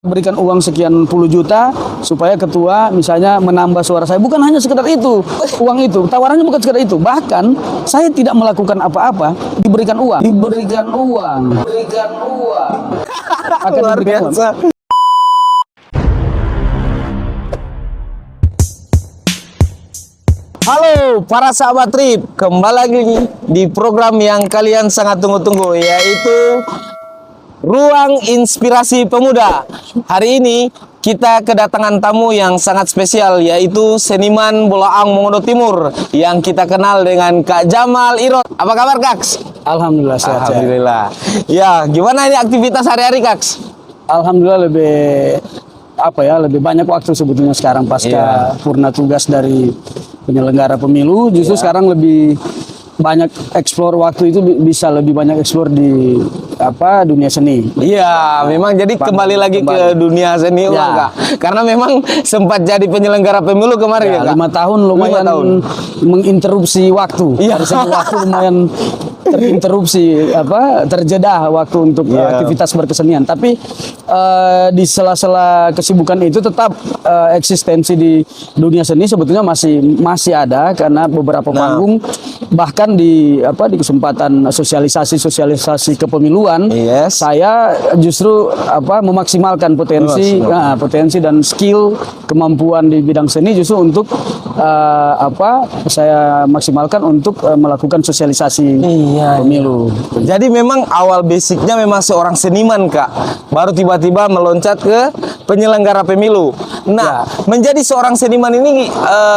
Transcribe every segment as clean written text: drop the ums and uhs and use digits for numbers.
berikan uang sekian puluh juta supaya ketua misalnya menambah suara saya. Bukan hanya sekedar itu, uang itu. Tawarannya bukan sekedar itu. Bahkan saya tidak melakukan apa-apa, diberikan uang. Diberikan uang. Diberikan uang. Akan Luar diberikan biasa. uang. Halo para sahabat Trip, kembali lagi di program yang kalian sangat tunggu-tunggu, yaitu Ruang Inspirasi Pemuda. Hari ini kita kedatangan tamu yang sangat spesial, yaitu seniman Bolaang Mongondo Timur yang kita kenal dengan Kak Jamal Irot. Apa kabar, Kaks? Alhamdulillah sehat. Alhamdulillah. Ya, gimana ini aktivitas hari-hari, Kaks? Alhamdulillah lebih banyak waktu sebetulnya sekarang pasca purna tugas dari penyelenggara pemilu. Justru sekarang lebih banyak eksplor waktu itu, bisa lebih banyak eksplor di dunia seni. Iya, memang jadi kembali lagi ke dunia seni ulang, Kak. Karena memang sempat jadi penyelenggara pemilu kemarin, ya, Kak. 5 tahun lumayan 5 tahun. menginterupsi waktu. Iya. Dari segi waktu lumayan terinterupsi, terjeda waktu untuk aktivitas berkesenian. Tapi di sela-sela kesibukan itu tetap eksistensi di dunia seni sebetulnya masih ada, karena beberapa panggung bahkan di kesempatan sosialisasi kepemiluan, saya justru memaksimalkan potensi dan skill kemampuan di bidang seni justru untuk saya maksimalkan untuk melakukan sosialisasi pemilu. Jadi memang awal basicnya memang seorang seniman, Kak. Baru tiba-tiba meloncat ke penyelenggara pemilu. Nah, menjadi seorang seniman ini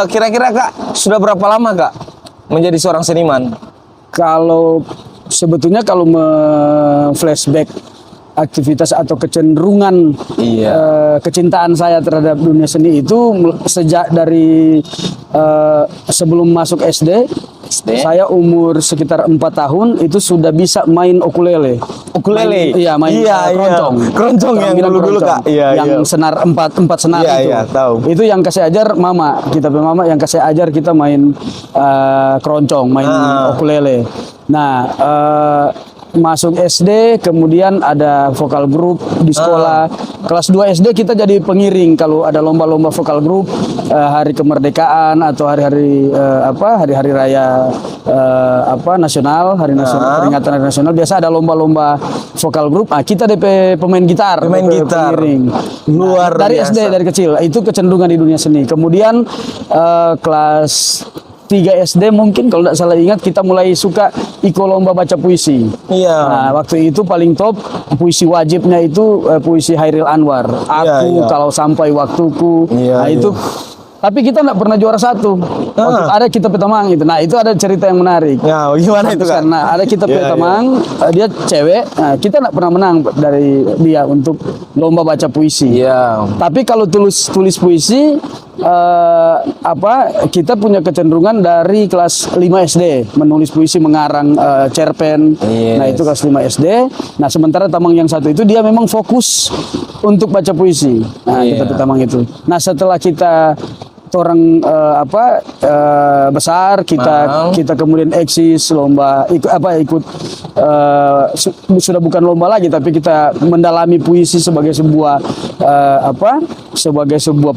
kira-kira, Kak, sudah berapa lama, Kak, menjadi seorang seniman? Kalau sebetulnya kalau flashback aktivitas atau kecenderungan kecintaan saya terhadap dunia seni itu sejak dari sebelum masuk SD. Saya umur sekitar 4 tahun itu sudah bisa main ukulele. Iya, Main keroncong. Keroncong yang dulu-dulu, Kak. Yang senar empat senar itu. Tahu. Itu yang kasih ajar mama. Mama yang kasih ajar kita main keroncong, main ukulele. Nah, masuk SD, kemudian ada vokal grup di sekolah. Kelas 2 SD kita jadi pengiring kalau ada lomba-lomba vokal grup, hari kemerdekaan atau hari-hari hari-hari raya nasional, peringatan hari nasional, biasa ada lomba-lomba vokal grup. Kita DP pemain gitar, pengiring. Luar dari biasa. SD, dari kecil. Itu kecenderungan di dunia seni. Kemudian kelas 3 SD mungkin kalau tidak salah ingat, kita mulai suka ikut lomba baca puisi. Nah, waktu itu paling top puisi wajibnya itu puisi Hairil Anwar. Kalau sampai waktuku. Itu. Tapi kita tidak pernah juara satu. Waktu ada kita petamang itu. Nah, itu ada cerita yang menarik. Ya, gimana itu, Kak? Karena ada kita petamang, dia cewek. Nah, kita tidak pernah menang dari dia untuk lomba baca puisi. Tapi kalau tulis puisi, kita punya kecenderungan dari kelas 5 SD menulis puisi, mengarang cerpen. Nah, itu kelas 5 SD. Nah, sementara tamang yang satu itu dia memang fokus untuk baca puisi. Nah, kita petamang itu. Nah, setelah kita orang besar, kita kemudian eksis lomba ikut sudah bukan lomba lagi, tapi kita mendalami puisi sebagai sebuah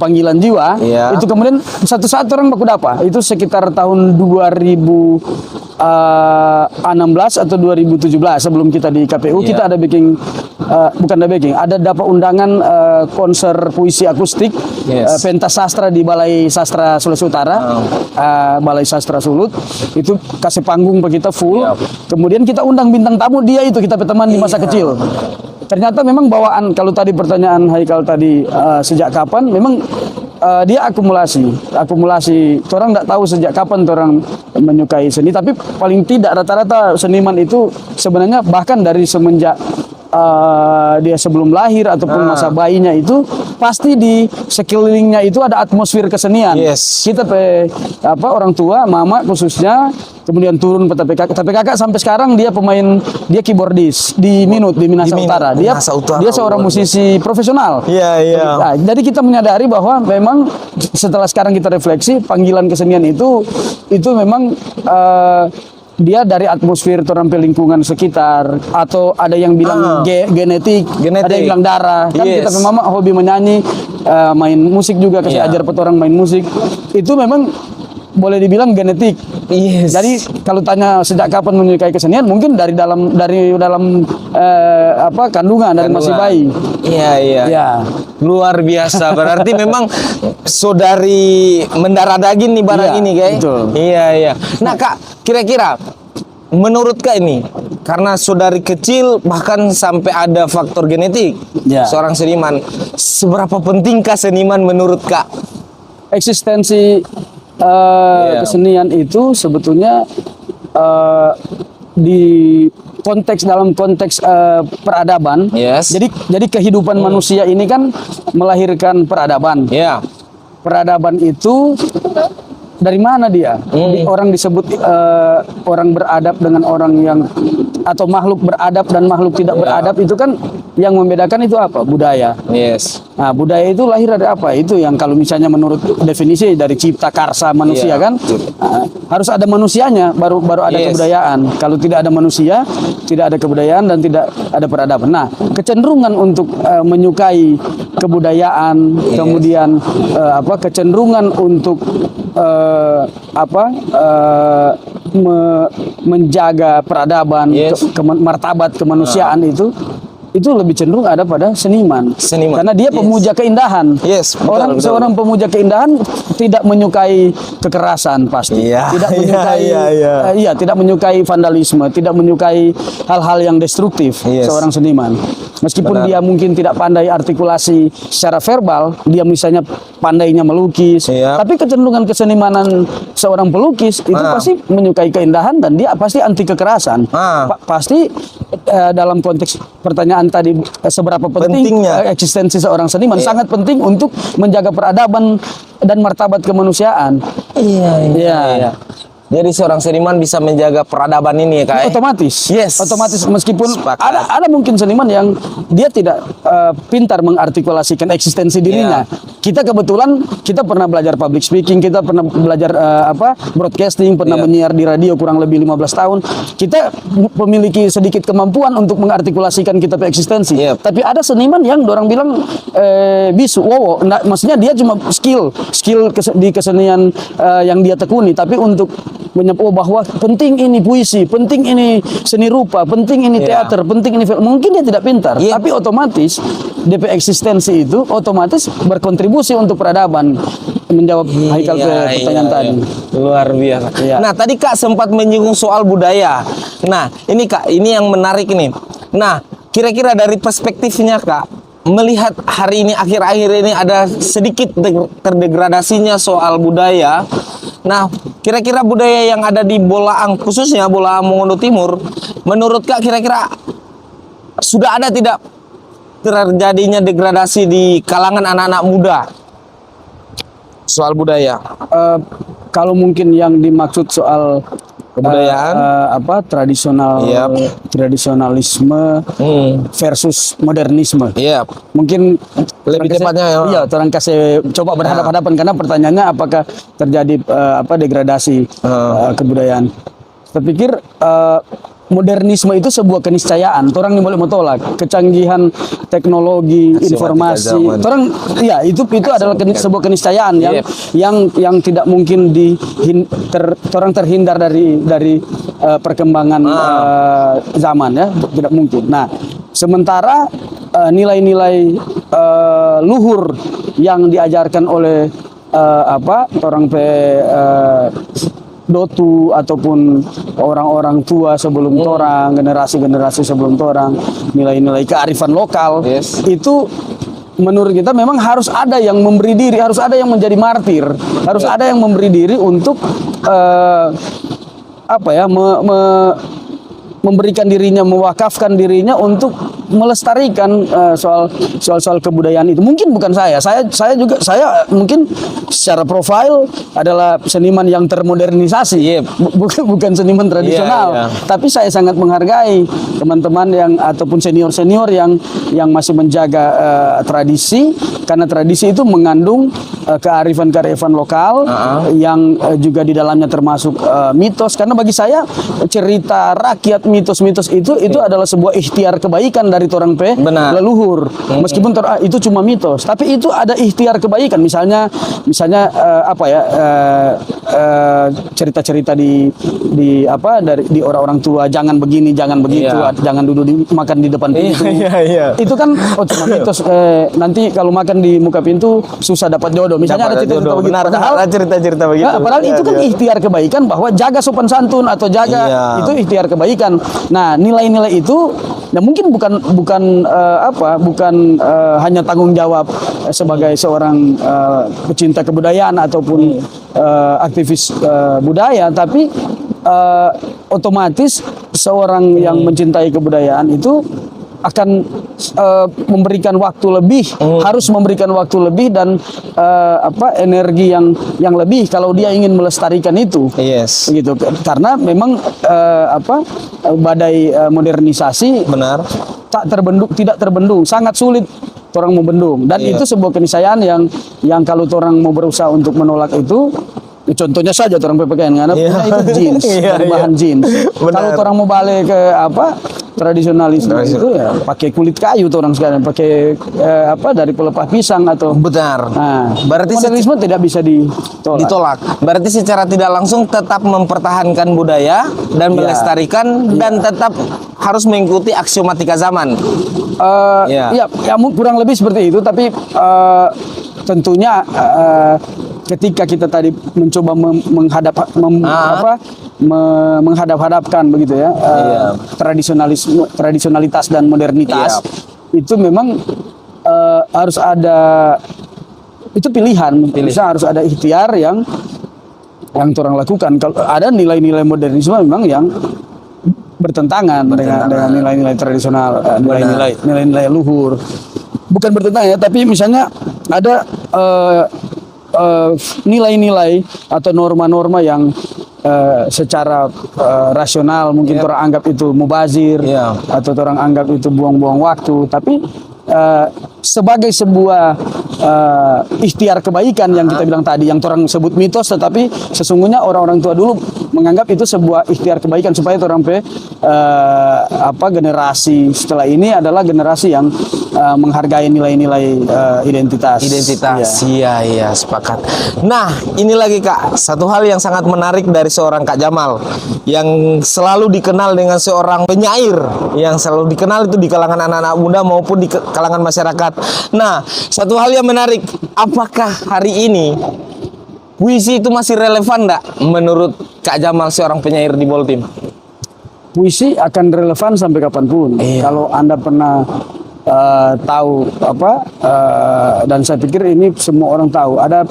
panggilan jiwa. Itu kemudian satu-satu orang baku dapat. Itu sekitar tahun 2016 atau 2017 sebelum kita di KPU. Kita ada ada dapat undangan konser puisi akustik pentas sastra di Balai Sastra Sulawesi Utara, Balai Sastra Sulut. Itu kasih panggung ke kita full. Kemudian kita undang bintang tamu, dia itu kita berteman di masa kecil. Ternyata memang bawaan, kalau tadi pertanyaan Haikal tadi sejak kapan, memang dia akumulasi. Orang tidak tahu sejak kapan orang menyukai seni, tapi paling tidak rata-rata seniman itu sebenarnya bahkan dari semenjak dia sebelum lahir ataupun masa bayinya itu pasti di sekelilingnya itu ada atmosfer kesenian. Kita orang tua, mama khususnya, kemudian turun ke tapi kakak sampai sekarang dia keyboardis di Minahasa Utara. Dia seorang musisi profesional. Nah, jadi kita menyadari bahwa memang setelah sekarang kita refleksi, panggilan kesenian itu memang dia dari atmosfer orang lingkungan sekitar, atau ada yang bilang genetik, ada yang bilang darah. Kan kita memang hobi menyanyi, main musik juga, kasih ajar orang main musik. Itu memang boleh dibilang genetik. Jadi kalau tanya sejak kapan menyukai kesenian, mungkin dari dalam kandungan dari masih bayi. Iya. Luar biasa. Berarti memang saudari mendarah daging nih barang ini, kayak. Betul. Iya. Nah, Kak, kira-kira menurut Kak ini, karena saudari kecil bahkan sampai ada faktor genetik seorang seniman, seberapa pentingkah seniman menurut Kak? Eksistensi kesenian itu sebetulnya dalam konteks peradaban. Jadi kehidupan manusia ini kan melahirkan peradaban. Peradaban itu dari mana dia? Orang disebut orang beradab dengan orang yang, atau makhluk beradab dan makhluk tidak beradab, itu kan yang membedakan itu apa? Budaya. Nah, budaya itu lahir dari apa? Itu yang kalau misalnya menurut definisi dari cipta karsa manusia kan, harus ada manusianya baru ada kebudayaan. Kalau tidak ada manusia, tidak ada kebudayaan dan tidak ada peradaban. Nah, kecenderungan untuk menyukai kebudayaan, kemudian kecenderungan untuk menjaga peradaban, martabat kemanusiaan itu lebih cenderung ada pada seniman. Karena dia pemuja keindahan. Seorang pemuja keindahan tidak menyukai kekerasan pasti. Tidak menyukai vandalisme, tidak menyukai hal-hal yang destruktif. Seorang seniman, meskipun dia mungkin tidak pandai artikulasi secara verbal, dia misalnya pandainya melukis, tapi kecenderungan kesenimanan seorang pelukis itu pasti menyukai keindahan dan dia pasti anti kekerasan. Pasti dalam konteks pertanyaan tadi, seberapa pentingnya eksistensi seorang seniman, sangat penting untuk menjaga peradaban dan martabat kemanusiaan. Jadi seorang seniman bisa menjaga peradaban ini ya, Kak? Otomatis. Otomatis, meskipun ada mungkin seniman yang dia tidak pintar mengartikulasikan eksistensi dirinya. Kita kebetulan pernah belajar public speaking, kita pernah belajar broadcasting, pernah menyiar di radio kurang lebih 15 tahun. Kita memiliki sedikit kemampuan untuk mengartikulasikan kita punya eksistensi. Tapi ada seniman yang orang bilang bisu, maksudnya dia cuma skill di kesenian yang dia tekuni, tapi untuk bahwa penting ini puisi, penting ini seni rupa, penting ini teater, penting ini film, mungkin dia tidak pintar, tapi otomatis DP eksistensi itu otomatis berkontribusi untuk peradaban. Menjawab Haikal ke pertanyaan tadi. Luar biasa. Nah, tadi Kak sempat menyinggung soal budaya. Nah, ini Kak, ini yang menarik nih. Nah, kira-kira dari perspektifnya Kak, melihat hari ini, akhir-akhir ini ada sedikit terdegradasinya soal budaya. Nah, kira-kira budaya yang ada di Bolaang, khususnya Bolaang Mongondo Timur, menurut Kak kira-kira sudah ada tidak terjadinya degradasi di kalangan anak-anak muda soal budaya? Kalau mungkin yang dimaksud soal kebudayaan, tradisionalisme versus modernisme. Mungkin lebih tepatnya orang kasih coba berhadapan-hadapan, karena pertanyaannya apakah terjadi degradasi kebudayaan. Saya pikir modernisme itu sebuah keniscayaan. Orang ini boleh mentolak kecanggihan teknologi, informasi. Orang itu adalah sebuah keniscayaan yang tidak mungkin orang terhindar dari perkembangan zaman, ya, tidak mungkin. Nah, sementara nilai-nilai luhur yang diajarkan oleh orang dotu ataupun orang-orang tua sebelum orang, generasi-generasi sebelum orang, nilai-nilai kearifan lokal itu menurut kita memang harus ada yang memberi diri, harus ada yang menjadi martir, harus ada yang memberi diri untuk memberikan dirinya, mewakafkan dirinya untuk melestarikan soal kebudayaan itu. Mungkin bukan saya mungkin secara profil adalah seniman yang termodernisasi, bukan seniman tradisional. Tapi saya sangat menghargai teman-teman yang ataupun senior yang masih menjaga tradisi, karena tradisi itu mengandung kearifan lokal yang juga di dalamnya termasuk mitos. Karena bagi saya cerita rakyat, mitos-mitos itu adalah sebuah ikhtiar kebaikan dari orang leluhur. Meskipun itu cuma mitos, tapi itu ada ikhtiar kebaikan. Misalnya cerita-cerita di orang-orang tua, jangan begini, jangan begitu, jangan duduk makan di depan pintu. Itu kan cuma mitos. Nanti kalau makan di muka pintu susah dapat jodoh. Misalnya ada cerita begitu. Cerita-cerita begitu. Padahal itu kan ikhtiar kebaikan, bahwa jaga sopan santun atau jaga itu ikhtiar kebaikan. Nah, nilai-nilai itu mungkin bukan hanya tanggung jawab sebagai seorang pecinta kebudayaan ataupun aktivis budaya, tapi otomatis seorang yang mencintai kebudayaan itu akan memberikan waktu lebih, harus memberikan waktu lebih dan energi yang lebih kalau dia ingin melestarikan itu. Gitu. Karena memang badai modernisasi tidak terbendung, sangat sulit orang membendung, dan itu sebuah keniscayaan yang kalau orang mau berusaha untuk menolak itu. Contohnya saja orang PPKN, karena punya itu jeans, dari bahan jeans. Kalau orang mau balik ke tradisionalisme itu ya pakai kulit kayu orang sekarang, pakai dari pelepah pisang atau. Benar. Nah, berarti modernisme tidak bisa ditolak. Berarti secara tidak langsung tetap mempertahankan budaya dan melestarikan dan tetap harus mengikuti aksiomatika zaman. Kurang lebih seperti itu, tapi tentunya ketika kita tadi mencoba menghadap-hadapkan begitu ya, tradisionalitas dan modernitas, itu memang harus ada itu pilihan. Bisa harus ada ikhtiar yang orang lakukan. Kalau ada nilai-nilai modernisme memang yang bertentangan dengan nilai-nilai tradisional, nilai-nilai luhur. Bukan bertentangan ya, tapi misalnya ada nilai-nilai atau norma-norma yang secara rasional mungkin orang anggap itu mubazir, atau orang anggap itu buang-buang waktu, tapi sebagai sebuah ikhtiar kebaikan yang kita bilang tadi, yang orang sebut mitos, tetapi sesungguhnya orang-orang tua dulu menganggap itu sebuah ikhtiar kebaikan supaya orang generasi setelah ini adalah generasi yang menghargai nilai-nilai identitas. Iya, sepakat. Nah, ini lagi Kak, satu hal yang sangat menarik dari seorang Kak Jamal yang selalu dikenal dengan seorang penyair, yang selalu dikenal itu di kalangan anak-anak muda maupun di kalangan masyarakat. Nah, satu hal yang menarik, apakah hari ini puisi itu masih relevan enggak menurut Kak Jamal, seorang penyair di Boltim? Puisi akan relevan sampai kapanpun. Kalau Anda pernah tahu dan saya pikir ini semua orang tahu, ada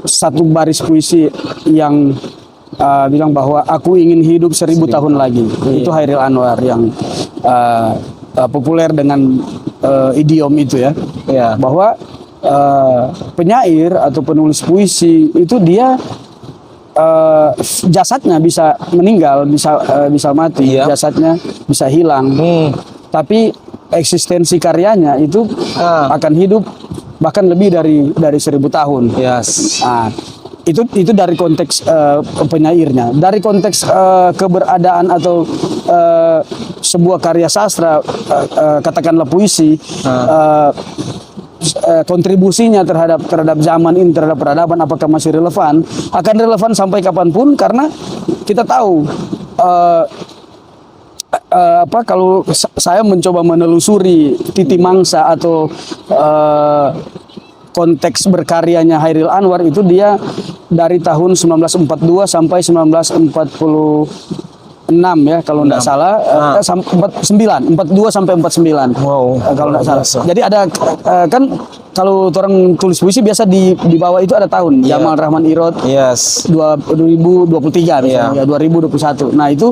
satu baris puisi yang bilang bahwa aku ingin hidup 1000 tahun lagi. Itu Hairil Anwar yang populer dengan idiom itu ya. Bahwa penyair atau penulis puisi itu dia jasadnya bisa meninggal, bisa mati, jasadnya bisa hilang. Tapi eksistensi karyanya itu akan hidup bahkan lebih dari 1000 tahun. Nah, itu dari konteks penyairnya. Dari konteks keberadaan atau sebuah karya sastra, katakanlah puisi, kontribusinya terhadap zaman ini, terhadap peradaban, apakah masih relevan? Akan relevan sampai kapanpun, karena kita tahu kalau saya mencoba menelusuri titi mangsa atau konteks berkaryanya Hairil Anwar, itu dia dari tahun 1942 sampai 1946 ya kalau tidak salah, 42 sampai 49. Kalau tidak salah. Jadi ada kan kalau orang tulis puisi biasa di bawah itu ada tahun. Jamal Rahman Irot 2023 misalnya, 2021. Nah, itu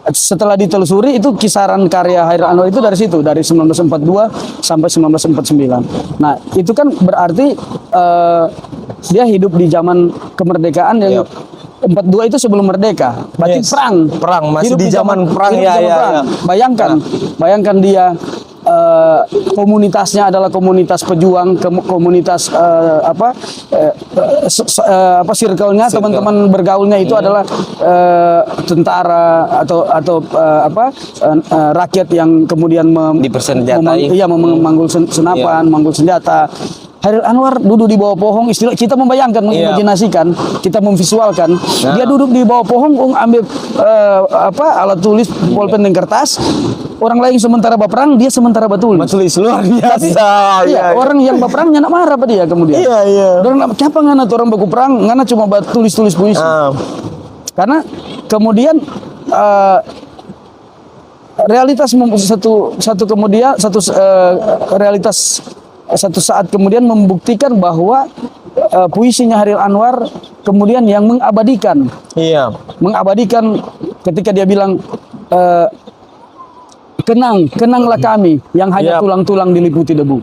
setelah ditelusuri itu kisaran karya Hairil Anwar itu dari situ, dari 1942 sampai 1949. Nah itu kan berarti dia hidup di zaman kemerdekaan yang 42 itu sebelum merdeka, berarti perang masih hidup di zaman perang hidup ya, zaman ya, perang. ya. Bayangkan dia komunitasnya adalah komunitas pejuang, komunitas circle-nya, teman-teman bergaulnya itu adalah tentara atau rakyat yang kemudian dipersenjatai, memanggul senapan, manggul senjata. Hairil Anwar duduk di bawah pohon, istilah kita membayangkan, mengimajinasikan, kita memvisualkan, dia duduk di bawah pohon, ambil alat tulis, pulpen dan kertas. Orang lain sementara berperang, dia sementara batulis. Luar biasa. Iya, orang yang berperangnya nak marah apa dia kemudian. Iya. Orang kenapa ngana orang baku perang, ngana cuma tulis puisi. Karena kemudian realitas satu saat kemudian membuktikan bahwa puisinya Hairil Anwar kemudian yang mengabadikan. Iya. Mengabadikan ketika dia bilang kenanglah kami yang hanya tulang-tulang diliputi debu.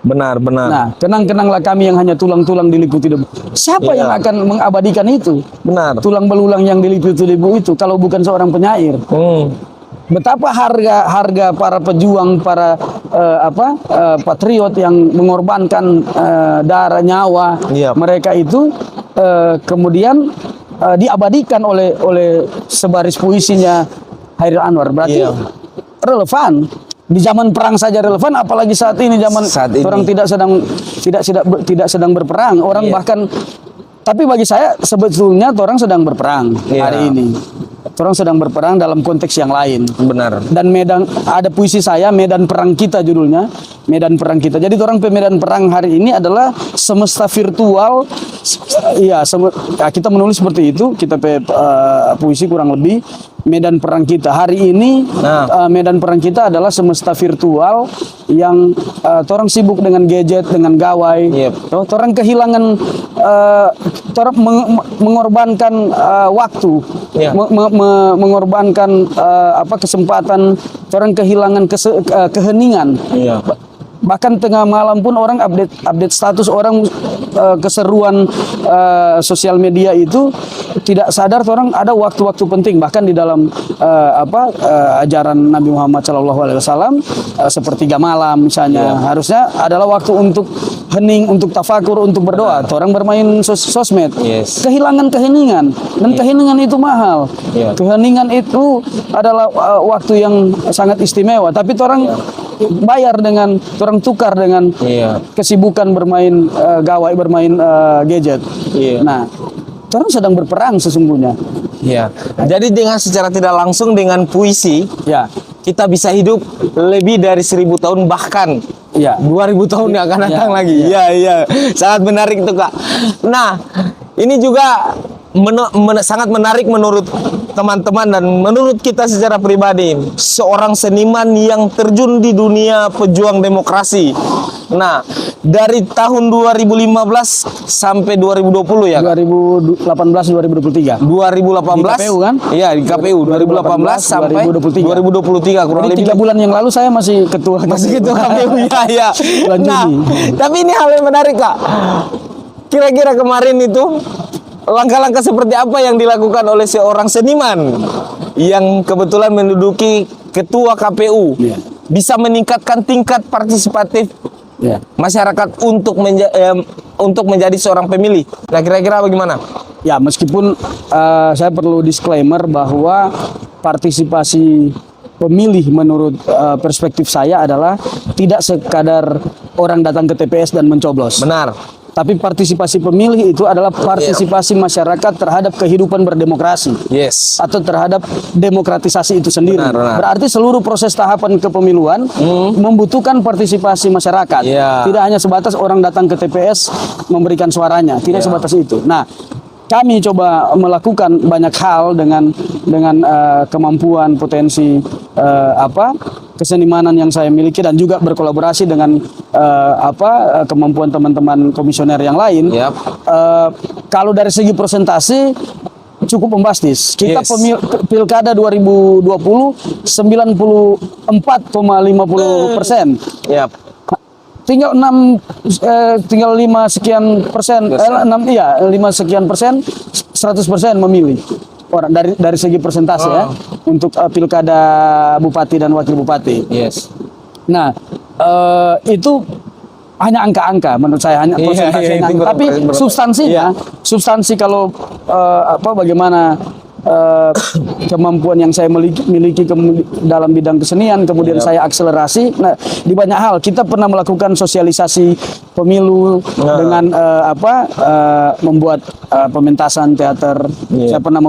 Benar. Nah, kenanglah kami yang hanya tulang-tulang diliputi debu. Siapa yang akan mengabadikan itu? Benar. Tulang belulang yang diliputi debu itu kalau bukan seorang penyair. Betapa harga para pejuang, para patriot yang mengorbankan darah nyawa mereka itu kemudian diabadikan oleh sebaris puisinya Hairil Anwar. Berarti relevan di zaman perang saja relevan, apalagi saat ini orang tidak sedang berperang, orang bahkan. Tapi bagi saya sebetulnya orang sedang berperang hari ini. Orang sedang berperang dalam konteks yang lain. Benar. Dan ada puisi saya, Medan Perang Kita judulnya, Medan Perang Kita. Jadi orang pemedan perang hari ini adalah semesta virtual. Iya, kita menulis seperti itu, kita puisi kurang lebih Medan Perang Kita. Hari ini Medan Perang Kita adalah semesta virtual yang orang sibuk dengan gadget, dengan gawai. Orang kehilangan, orang mengorbankan waktu, mengorbankan kesempatan, orang kehilangan keheningan. Bahkan tengah malam pun orang update status, orang keseruan sosial media itu tidak sadar orang ada waktu-waktu penting. Bahkan di dalam ajaran Nabi Muhammad SAW sepertiga malam misalnya harusnya adalah waktu untuk hening, untuk tafakur, untuk berdoa. Orang bermain sosmed, kehilangan keheningan, dan keheningan itu mahal. Keheningan itu adalah waktu yang sangat istimewa. Tapi orang bayar dengan, orang tukar dengan kesibukan bermain gawai, bermain gadget. Nah, orang sedang berperang sesungguhnya. Jadi dengan secara tidak langsung dengan puisi, kita bisa hidup lebih dari 1000 tahun, bahkan 2000 tahun yang akan datang lagi. Sangat menarik itu, Kak. Nah, ini juga sangat menarik menurut teman-teman dan menurut kita secara pribadi. Seorang seniman yang terjun di dunia pejuang demokrasi. Nah, dari tahun 2015 sampai 2020 ya, 2018-2023. 2018 di KPU kan? Iya, di KPU 2018 sampai 2023 kurang lebih. 3 bulan yang lalu saya masih ketua KPU. Iya. Nah, tapi ini hal yang menarik, Kak. Kira-kira kemarin itu langkah-langkah seperti apa yang dilakukan oleh seorang seniman yang kebetulan menduduki ketua KPU, bisa meningkatkan tingkat partisipatif masyarakat untuk menjadi seorang pemilih. Nah, kira-kira bagaimana? Ya, meskipun saya perlu disclaimer bahwa partisipasi pemilih menurut perspektif saya adalah tidak sekadar orang datang ke TPS dan mencoblos. Benar. Tapi partisipasi pemilih itu adalah partisipasi masyarakat terhadap kehidupan berdemokrasi. Atau terhadap demokratisasi itu sendiri. Benar. Berarti seluruh proses tahapan kepemiluan membutuhkan partisipasi masyarakat. Tidak hanya sebatas orang datang ke TPS memberikan suaranya. Tidak sebatas itu. Nah, kami coba melakukan banyak hal dengan kemampuan, potensi kesenimanan yang saya miliki, dan juga berkolaborasi dengan kemampuan teman-teman komisioner yang lain. Kalau dari segi persentase cukup bombastis. Kita Yes. pilkada 2020 94,50%. Yap. Tinggal 5 sekian persen, 5 sekian persen, 100% memilih orang dari segi persentase ya untuk pilkada bupati dan wakil bupati. Yes. Nah, itu hanya angka-angka menurut saya, hanya Iya, persentase iya, itu angka. Tapi berapa? substansinya, substansi kalau bagaimana kemampuan yang saya miliki dalam bidang kesenian, kemudian saya akselerasi. Nah, di banyak hal kita pernah melakukan sosialisasi pemilu dengan membuat pementasan teater. Saya pernah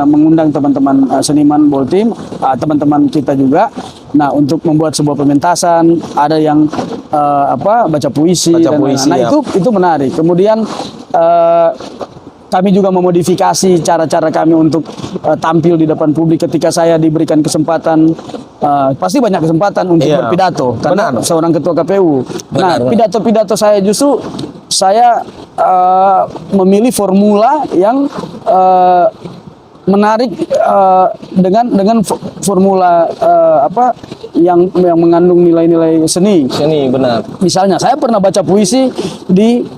mengundang teman-teman seniman Boltim, teman-teman kita juga. Nah, untuk membuat sebuah pementasan, ada yang baca puisi, nah itu menarik. Kemudian kami juga memodifikasi cara-cara kami untuk tampil di depan publik ketika saya diberikan kesempatan. Pasti banyak kesempatan untuk berpidato karena seorang ketua KPU. Nah, pidato-pidato saya justru saya memilih formula yang menarik dengan formula yang mengandung nilai-nilai seni. Seni, benar. Misalnya saya pernah baca puisi di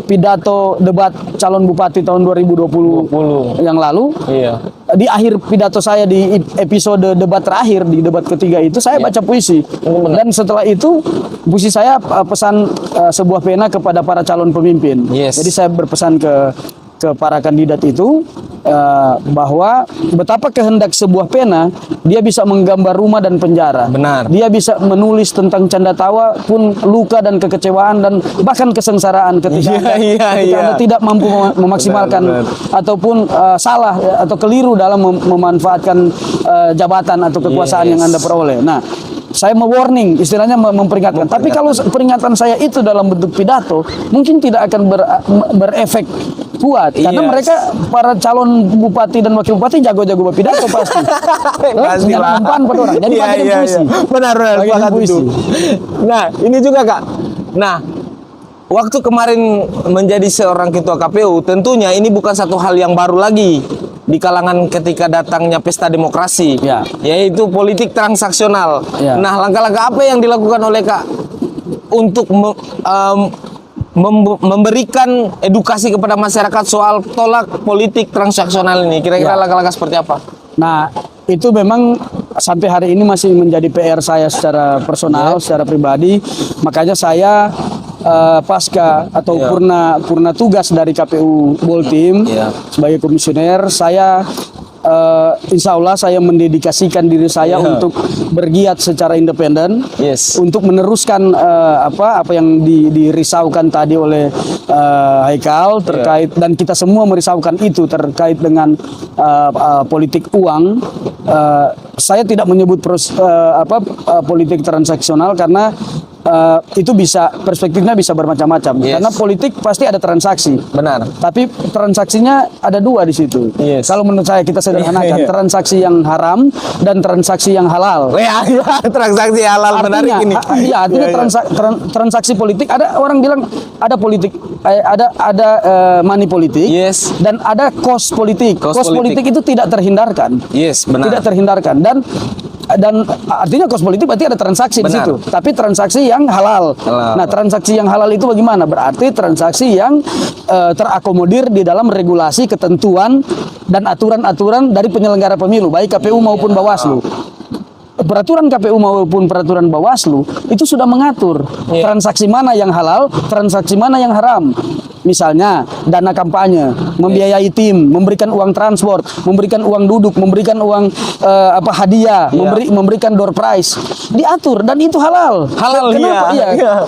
pidato debat calon bupati tahun 2020 yang lalu. Iya. Di akhir pidato saya di episode debat terakhir, di debat ketiga itu saya baca puisi. Dan setelah itu puisi saya pesan sebuah pena kepada para calon pemimpin. Yes. Jadi saya berpesan ke para kandidat itu bahwa betapa kehendak sebuah pena, dia bisa menggambar rumah dan penjara. Benar. Dia bisa menulis tentang canda tawa pun luka dan kekecewaan dan bahkan kesengsaraan ketika Anda tidak mampu memaksimalkan ataupun salah atau keliru dalam memanfaatkan jabatan atau kekuasaan yang Anda peroleh. Nah, saya mewarning, istilahnya memperingatkan. Tapi kalau peringatan saya itu dalam bentuk pidato, mungkin tidak akan berefek kuat karena mereka para calon bupati dan wakil bupati jago-jago berpidato pasti. Pastilah. Orang. Jadi pakai puisi. Benar, sepakat itu. Nah, ini juga Kak. Nah, waktu kemarin menjadi seorang ketua KPU, tentunya ini bukan satu hal yang baru lagi di kalangan ketika datangnya pesta demokrasi, yaitu politik transaksional. Nah, langkah-langkah apa yang dilakukan oleh Kak untuk memberikan edukasi kepada masyarakat soal tolak politik transaksional ini? Kira-kira langkah-langkah seperti apa? Nah, itu memang sampai hari ini masih menjadi PR saya secara personal, secara pribadi. Makanya saya pasca atau purna tugas dari KPU Boltim sebagai komisioner, saya insya Allah saya mendedikasikan diri saya untuk bergiat secara independen, untuk meneruskan apa yang dirisaukan tadi oleh Haikal terkait dan kita semua merisaukan itu terkait dengan politik uang. Saya tidak menyebut politik transaksional karena itu bisa perspektifnya bisa bermacam-macam karena politik pasti ada transaksi. Benar. Tapi transaksinya ada dua di situ. Kalau menurut saya kita sederhanakan transaksi yang haram dan transaksi yang halal. Transaksi halal menarik ini. Iya, artinya transaksi politik ada orang bilang ada politik ada money politik dan ada cost politik. Cost politik itu tidak terhindarkan. Benar. Tidak terhindarkan dan artinya cost politik berarti ada transaksi di situ, tapi transaksi yang halal. Nah, transaksi yang halal itu bagaimana? Berarti transaksi yang terakomodir di dalam regulasi, ketentuan dan aturan-aturan dari penyelenggara pemilu, baik KPU maupun Bawaslu. Peraturan KPU maupun peraturan Bawaslu itu sudah mengatur transaksi mana yang halal, transaksi mana yang haram. Misalnya dana kampanye, membiayai tim, memberikan uang transport, memberikan uang duduk, memberikan uang hadiah, memberikan door prize, diatur dan itu halal. Kenapa?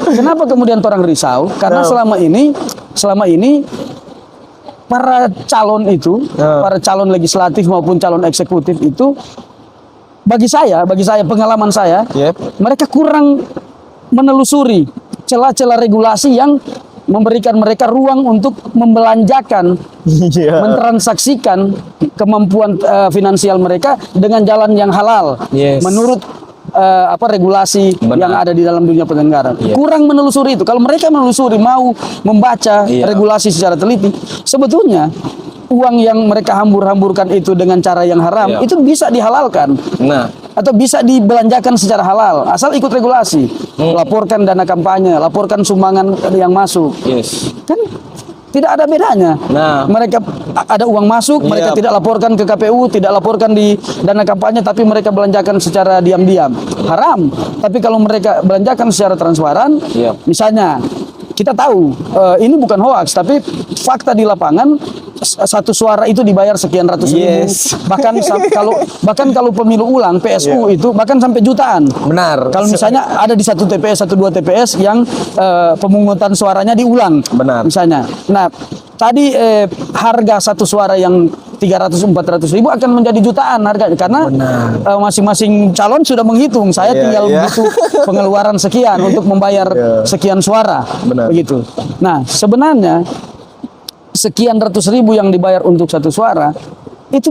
Kenapa kemudian orang risau? Karena selama ini para calon itu, para calon legislatif maupun calon eksekutif itu, bagi saya pengalaman saya, mereka kurang menelusuri celah-celah regulasi yang memberikan mereka ruang untuk membelanjakan, mentransaksikan kemampuan finansial mereka dengan jalan yang halal, menurut regulasi yang ada di dalam dunia penyelenggara. Kurang menelusuri itu. Kalau mereka menelusuri, mau membaca regulasi secara teliti, sebetulnya uang yang mereka hambur-hamburkan itu dengan cara yang haram, itu bisa dihalalkan. Nah, Atau bisa dibelanjakan secara halal, asal ikut regulasi. Laporkan dana kampanye, laporkan sumbangan yang masuk. yes. Kan tidak ada bedanya. Nah. Mereka ada uang masuk, mereka tidak laporkan ke KPU, tidak laporkan di dana kampanye, tapi mereka belanjakan secara diam-diam. Haram. Tapi kalau mereka belanjakan secara transparan, misalnya kita tahu ini bukan hoaks, tapi fakta di lapangan satu suara itu dibayar sekian ratus ribu, bahkan kalau pemilu ulang PSU itu bahkan sampai jutaan. Benar. Kalau misalnya ada di satu TPS, satu dua TPS yang pemungutan suaranya diulang, Benar. misalnya. Nah, tadi harga satu suara yang 300-400 ribu akan menjadi jutaan harganya karena masing-masing calon sudah menghitung. Saya tinggal butuh pengeluaran sekian untuk membayar sekian suara, begitu. Nah, sebenarnya sekian ratus ribu yang dibayar untuk satu suara itu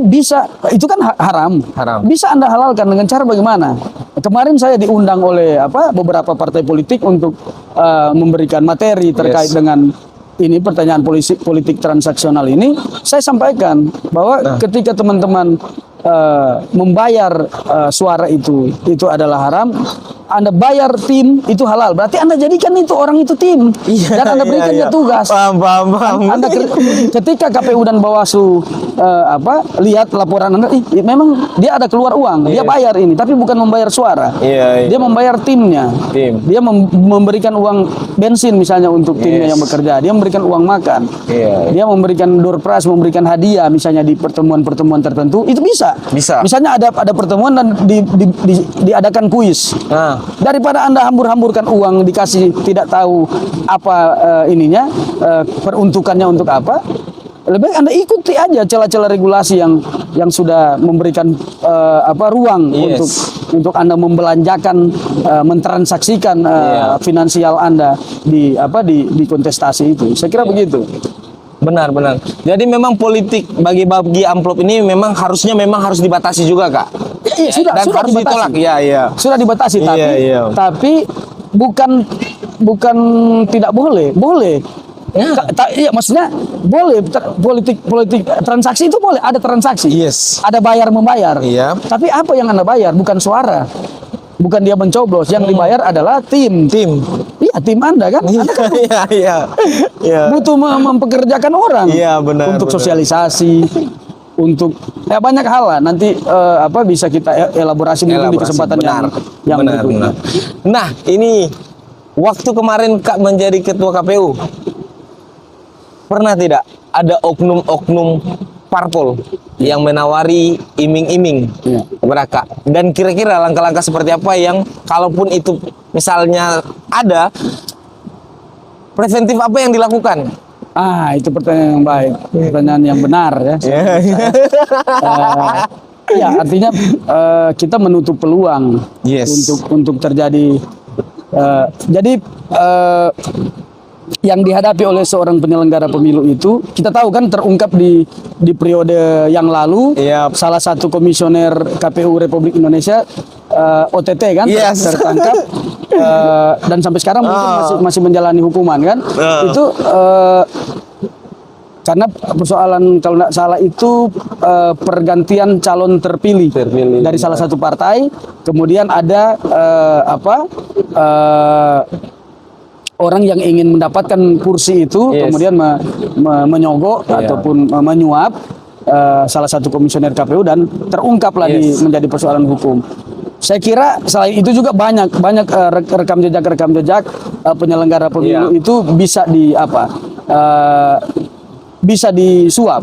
itu kan haram. Bisa Anda halalkan dengan cara bagaimana? Kemarin saya diundang oleh beberapa partai politik untuk memberikan materi terkait dengan ini pertanyaan politik transaksional ini. Saya sampaikan bahwa ketika teman-teman membayar suara itu adalah haram. Anda bayar tim itu halal, berarti Anda jadikan itu orang itu tim dan Anda berikan dia tugas. Paham. Anda ketika KPU dan Bawaslu lihat laporan Anda, memang dia ada keluar uang, dia bayar ini, tapi bukan membayar suara. Dia membayar timnya. Dia memberikan uang bensin misalnya untuk timnya yang bekerja. Dia memberikan uang makan. Dia memberikan door prize, memberikan hadiah misalnya di pertemuan-pertemuan tertentu. Itu bisa. Misalnya ada pertemuan dan diadakan kuis. Daripada Anda hambur-hamburkan uang dikasih tidak tahu apa peruntukannya untuk apa, lebih baik Anda ikuti aja celah-celah regulasi yang sudah memberikan ruang untuk Anda membelanjakan, mentransaksikan finansial Anda di kontestasi itu. Saya kira begitu. Benar. Jadi memang politik bagi-bagi amplop ini memang harus dibatasi juga, Kak. Sudah harus dibatasi. ditolak. Sudah dibatasi, tapi bukan tidak boleh. Boleh. Iya, maksudnya boleh politik transaksi itu boleh, ada transaksi. Ada bayar membayar. Tapi apa yang Anda bayar bukan suara. Bukan dia mencoblos, yang dibayar adalah tim. Iya, tim Anda kan? Anda kan butuh mempekerjakan orang. Untuk sosialisasi, untuk banyak hal lah. Nanti bisa kita elaborasi mungkin di kesempatan yang berikutnya. Nah, ini waktu kemarin Kak menjadi ketua KPU, pernah tidak ada oknum-oknum parpol yang menawari iming-iming kepada Kak? Dan kira-kira langkah-langkah seperti apa yang kalaupun itu misalnya ada, preventif apa yang dilakukan? Itu pertanyaan yang baik, pertanyaan yang benar ya. Artinya kita menutup peluang untuk terjadi. Yang dihadapi oleh seorang penyelenggara pemilu itu kita tahu kan terungkap di periode yang lalu. Salah satu komisioner KPU Republik Indonesia OTT kan tertangkap dan sampai sekarang mungkin masih menjalani hukuman kan. Itu karena persoalan kalau tidak salah itu pergantian calon terpilih dari salah satu partai, kemudian ada orang yang ingin mendapatkan kursi itu kemudian menyogok ataupun menyuap salah satu komisioner KPU dan terungkaplah menjadi persoalan hukum. Saya kira selain itu juga banyak rekam jejak penyelenggara pemilu itu bisa disuap.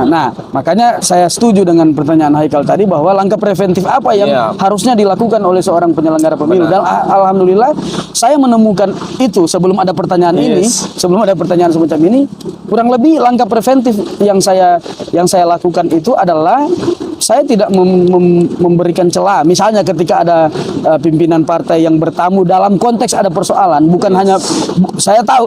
Nah, makanya saya setuju dengan pertanyaan Haikal tadi bahwa langkah preventif apa yang harusnya dilakukan oleh seorang penyelenggara pemilu. Dan alhamdulillah saya menemukan itu sebelum ada pertanyaan ini, sebelum ada pertanyaan semacam ini, kurang lebih langkah preventif yang saya lakukan itu adalah saya tidak memberikan celah. Misalnya ketika ada pimpinan partai yang bertamu dalam konteks ada persoalan, bukan hanya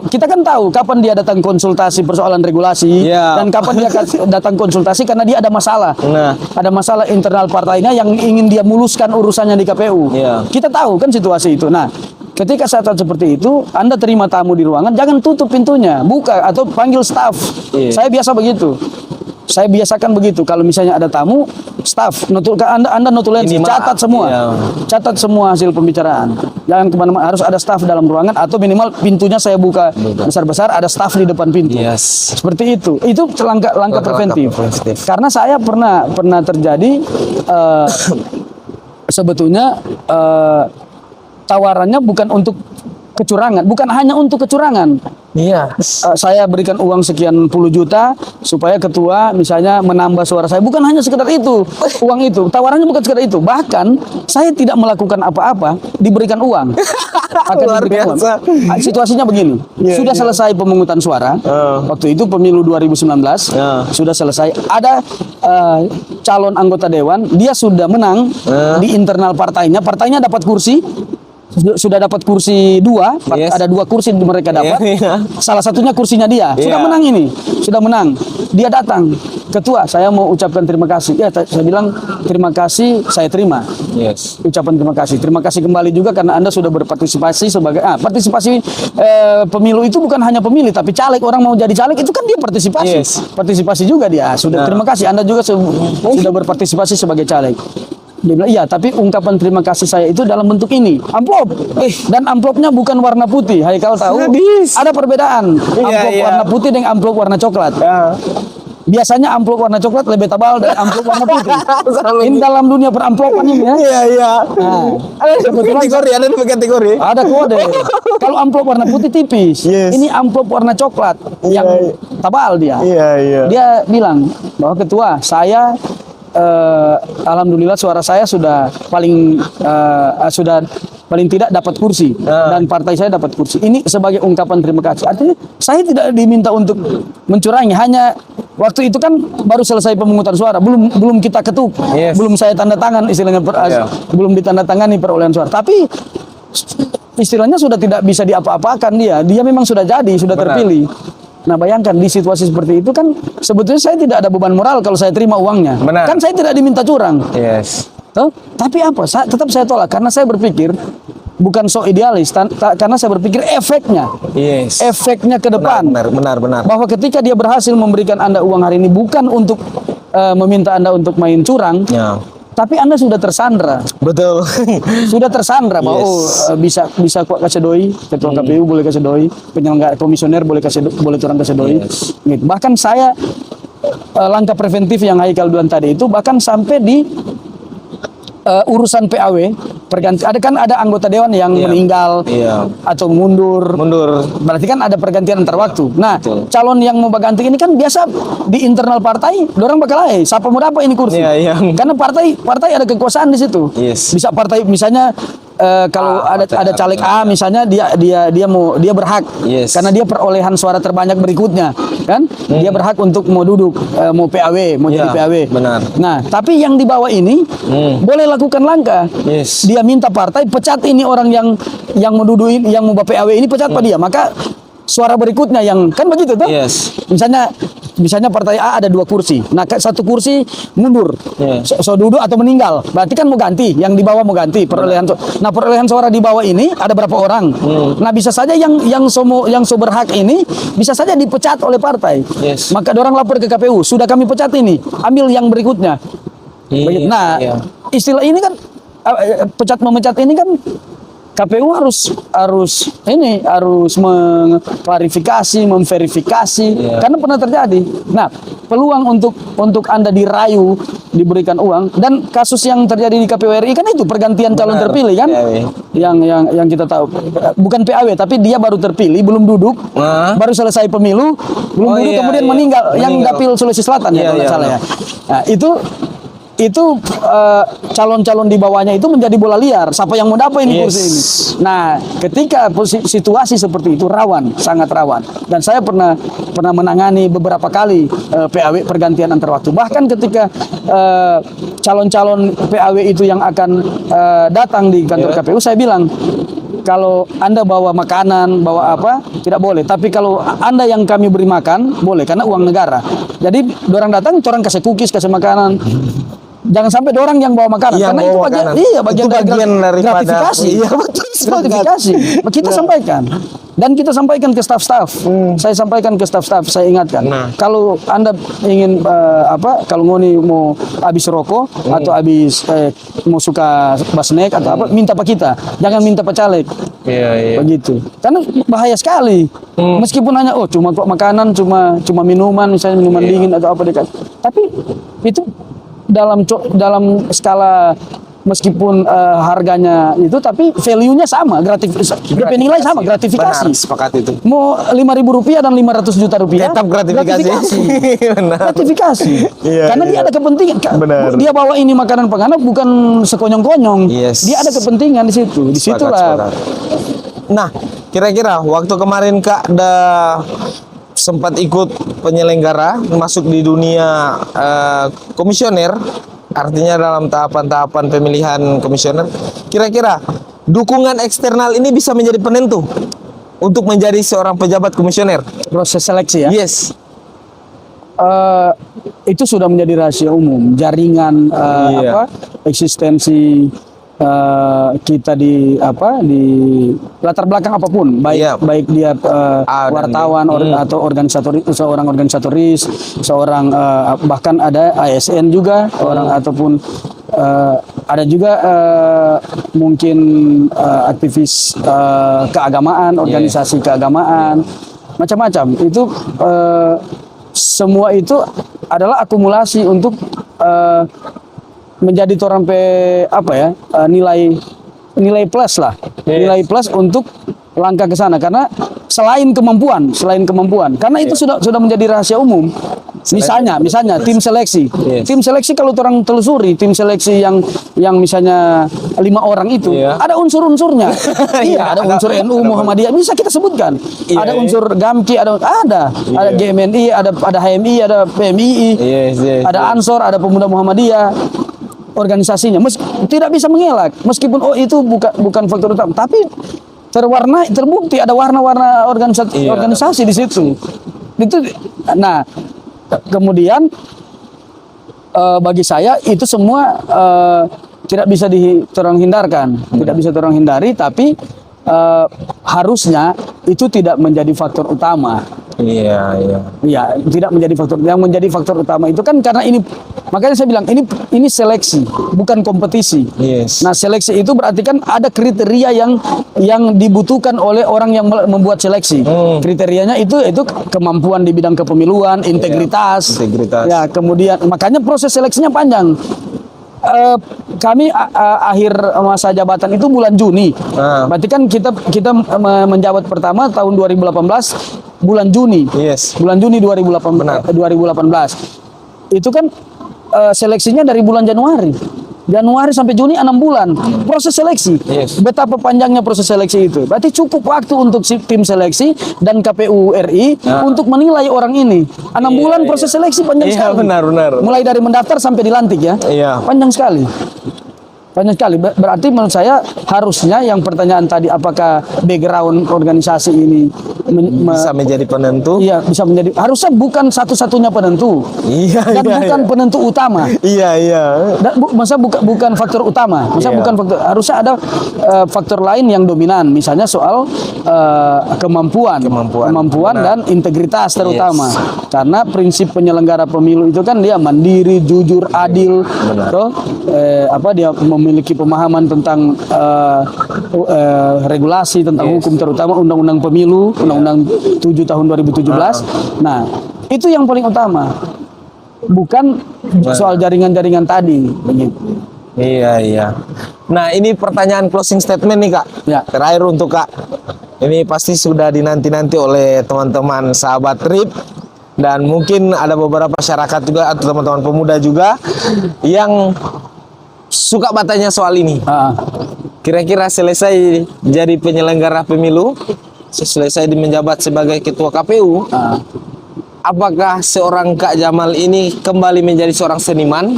kita kan tahu kapan dia datang konsultasi persoalan regulasi dan kapan dia datang konsultasi karena dia ada masalah. Ada masalah internal partainya yang ingin dia muluskan urusannya di KPU. Kita tahu kan situasi itu. Nah, ketika saat seperti itu, Anda terima tamu di ruangan, jangan tutup pintunya, buka atau panggil staff. Saya biasa begitu. Saya biasakan begitu. Kalau misalnya ada tamu, staff, anda notulensi, catat semua, catat semua hasil pembicaraan. Jangan kemana-mana, harus ada staff dalam ruangan atau minimal pintunya saya buka besar-besar, ada staff di depan pintu. Seperti itu. Itu langkah preventif. Karena saya pernah terjadi sebetulnya tawarannya bukan untuk kecurangan, bukan hanya untuk kecurangan. Saya berikan uang sekian puluh juta supaya ketua misalnya menambah suara saya. Bukan hanya sekedar itu, uang itu. Tawarannya bukan sekedar itu. Bahkan saya tidak melakukan apa-apa, diberikan uang. Akan diberikan uang. Situasinya begini. Sudah selesai pemungutan suara. Waktu itu pemilu 2019 sudah selesai. Ada calon anggota dewan, dia sudah menang di internal partainya. Partainya dapat kursi. Sudah dapat kursi 2, ada 2 kursi mereka dapat. Salah satunya kursinya dia. Sudah menang ini, sudah menang. Dia datang, ketua, saya mau ucapkan terima kasih. Ya, saya bilang terima kasih, saya terima. Ucapan terima kasih. Terima kasih kembali juga karena Anda sudah berpartisipasi sebagai partisipasi pemilu itu bukan hanya pemilih tapi caleg, orang mau jadi caleg itu kan dia partisipasi. Partisipasi juga dia. Sudah terima kasih Anda juga sudah berpartisipasi sebagai caleg. Dia bilang, iya, tapi ungkapan terima kasih saya itu dalam bentuk ini, amplop. Dan amplopnya bukan warna putih. Haikal tahu, ada perbedaan. Amplop warna putih dengan amplop warna coklat. Biasanya amplop warna coklat lebih tebal dari amplop warna putih. Ini dalam dunia peramplopan ini ya. Ada kategori. Ada kode. Kalau amplop warna putih tipis. Ini amplop warna coklat yang tebal dia. Dia bilang bahwa ketua, saya alhamdulillah suara saya sudah paling tidak dapat kursi dan partai saya dapat kursi. Ini sebagai ungkapan terima kasih. Artinya saya tidak diminta untuk mencurangi, hanya waktu itu kan baru selesai pemungutan suara, belum kita ketuk, belum saya tanda tangan istilahnya, belum ditandatangani perolehan suara. Tapi istilahnya sudah tidak bisa diapa-apakan dia memang sudah jadi, sudah terpilih. Nah, bayangkan di situasi seperti itu kan sebetulnya saya tidak ada beban moral kalau saya terima uangnya. Kan saya tidak diminta curang. Tapi apa? Tetap saya tolak karena saya berpikir bukan so idealis, karena saya berpikir efeknya. Efeknya ke depan. Benar. Bahwa ketika dia berhasil memberikan Anda uang hari ini bukan untuk meminta Anda untuk main curang. Tapi Anda sudah tersandra. Betul. Sudah tersandra bahwa bisa kok kasih doi, ketua KPU boleh kasih doi, penyelenggara komisioner boleh curang kasih doi. Gitu. Bahkan saya langkah preventif yang Haikal bilang tadi itu bahkan sampai di urusan PAW perganti. Ada anggota dewan yang meninggal atau mundur. Berarti kan ada pergantian antar waktu. Nah, calon yang mau berganti ini kan biasa di internal partai, dorang bakal siapa mau dapat ini kursi. Karena partai ada kekuasaan di situ. Bisa partai misalnya kalau ada caleg A misalnya dia berhak karena dia perolehan suara terbanyak berikutnya kan dia berhak untuk mau duduk mau PAW mau jadi PAW. Nah tapi yang di bawah ini boleh lakukan langkah dia minta partai pecat ini orang yang mau duduk yang mau PAW ini pecat pak dia, maka suara berikutnya yang kan begitu tuh misalnya partai A ada 2 kursi, nah 1 kursi mundur, so duduk atau meninggal, berarti kan mau ganti, yang di bawah mau ganti perolehan. Nah perolehan suara di bawah ini ada berapa orang? Nah bisa saja yang so berhak ini bisa saja dipecat oleh partai. Maka orang lapor ke KPU, sudah kami pecat ini, ambil yang berikutnya. Nah istilah ini kan pecat memecat ini kan KPU harus mengklarifikasi, memverifikasi karena pernah terjadi. Nah, peluang untuk Anda dirayu diberikan uang dan kasus yang terjadi di KPU RI kan itu pergantian calon terpilih kan? Yang kita tahu bukan PAW tapi dia baru terpilih, belum duduk, baru selesai pemilu, belum duduk kemudian meninggal yang Dapil Sulawesi Selatan ya kalau tidak salah ya. Nah, itu calon-calon di bawahnya itu menjadi bola liar. Siapa yang mau dapat ini kursi ini? Nah, ketika situasi seperti itu rawan, sangat rawan. Dan saya pernah menangani beberapa kali PAW pergantian antar waktu. Bahkan ketika calon-calon PAW itu yang akan datang di kantor KPU, saya bilang, kalau Anda bawa makanan, bawa apa, tidak boleh. Tapi kalau Anda yang kami beri makan, boleh, karena uang negara. Jadi, orang datang, orang kasih cookies, kasih makanan. Jangan sampai orang yang bawa makanan, Yang karena itu bawa bagian, makanan. iya bagian, Itu dari bagian daripada- gratifikasi. Iya, betul, sepakat. Gratifikasi. Kita sampaikan. Dan kita sampaikan ke staf-staf. Saya sampaikan ke staf-staf, saya ingatkan. Nah. Kalau Anda ingin kalau ngoni mau habis rokok atau habis mau suka basnek atau apa, minta pak kita. Jangan minta pak caleg. Iya, iya. Begitu. Karena bahaya sekali. Meskipun hanya cuma kok makanan, cuma minuman, misalnya minuman dingin atau apa dekat. Tapi itu dalam skala meskipun harganya itu, tapi value-nya sama, DP nilai sama, gratifikasi. Benar, sepakat itu. Mau Rp5.000 dan Rp500.000. Tetap gratifikasi. Benar. Gratifikasi. Iya, Karena dia iya. ada kepentingan. Benar. Dia bawa ini makanan penghangat bukan sekonyong-konyong. Yes. Dia ada kepentingan di situ. Di situlah. Sepakat. Nah, kira-kira waktu kemarin Kak sempat ikut penyelenggara masuk di dunia komisioner, artinya dalam tahapan-tahapan pemilihan komisioner. Kira-kira dukungan eksternal ini bisa menjadi penentu untuk menjadi seorang pejabat komisioner. Proses seleksi ya. Yes. Itu sudah menjadi rahasia umum. Jaringan Iya. eksistensi kita di latar belakang apapun, baik Iya. baik dia A dan wartawan atau seorang organisatoris, seorang bahkan ada ASN juga orang, ataupun ada juga mungkin aktivis keagamaan, organisasi keagamaan, macam-macam. Itu semua itu adalah akumulasi untuk menjadi orang nilai plus lah, nilai plus untuk langkah ke sana. Karena selain kemampuan, karena itu sudah menjadi rahasia umum. Misalnya tim seleksi, tim seleksi kalau orang telusuri, tim seleksi yang misalnya 5 orang itu ada unsur-unsurnya. Iya, ada unsur NU Muhammadiyah, bisa kita sebutkan. Ada unsur GAMKI, ada GMNI, ada HMI, ada PMII, ada Ansor, ada Pemuda Muhammadiyah. Organisasinya tidak bisa mengelak, meskipun itu bukan faktor utama, tapi terbukti ada warna-warna organisasi di situ. Itu, nah kemudian bagi saya itu semua tidak bisa hindarkan, tidak bisa hindari, tapi harusnya itu tidak menjadi faktor utama. Iya. Ya, tidak menjadi faktor. Yang menjadi faktor utama itu kan karena ini, makanya saya bilang ini seleksi, bukan kompetisi. Yes. Nah, seleksi itu berarti kan ada kriteria yang dibutuhkan oleh orang yang membuat seleksi. Kriterianya itu kemampuan di bidang kepemiluan, integritas. Integritas. Ya, kemudian makanya proses seleksinya panjang. Kami akhir masa jabatan itu bulan Juni. Berarti kan kita menjabat pertama tahun 2018 bulan Juni. Yes. Bulan Juni 2018. Itu kan seleksinya dari bulan Januari sampai Juni 6 bulan proses seleksi. Yes. Betapa panjangnya proses seleksi itu. Berarti cukup waktu untuk tim seleksi dan KPU RI untuk menilai orang ini. 6 bulan proses seleksi panjang sekali. Benar. Mulai dari mendaftar sampai dilantik ya. Iya. Panjang sekali. Berarti menurut saya harusnya yang pertanyaan tadi, apakah background organisasi ini Bisa menjadi penentu. iya, bisa menjadi, harusnya bukan satu-satunya penentu. Iya. Dan bukan penentu utama. Iya. Masa bukan faktor utama. Bukan faktor, harusnya ada faktor lain yang dominan. Misalnya soal kemampuan dan integritas terutama. Karena prinsip penyelenggara pemilu itu kan dia mandiri, jujur, adil. Dia memiliki pemahaman tentang regulasi, tentang hukum, terutama undang-undang pemilu, undang-undang 7 tahun 2017. Nah, itu yang paling utama. Bukan soal jaringan-jaringan tadi, begitu. Iya. Nah, ini pertanyaan closing statement nih, Kak. Ya. Terakhir untuk Kak. Ini pasti sudah dinanti-nanti oleh teman-teman sahabat TRIP, dan mungkin ada beberapa masyarakat juga atau teman-teman pemuda juga yang suka bertanya soal ini. Kira-kira selesai jadi penyelenggara pemilu, selesai menjabat sebagai ketua KPU, apakah seorang Kak Jamal ini kembali menjadi seorang seniman,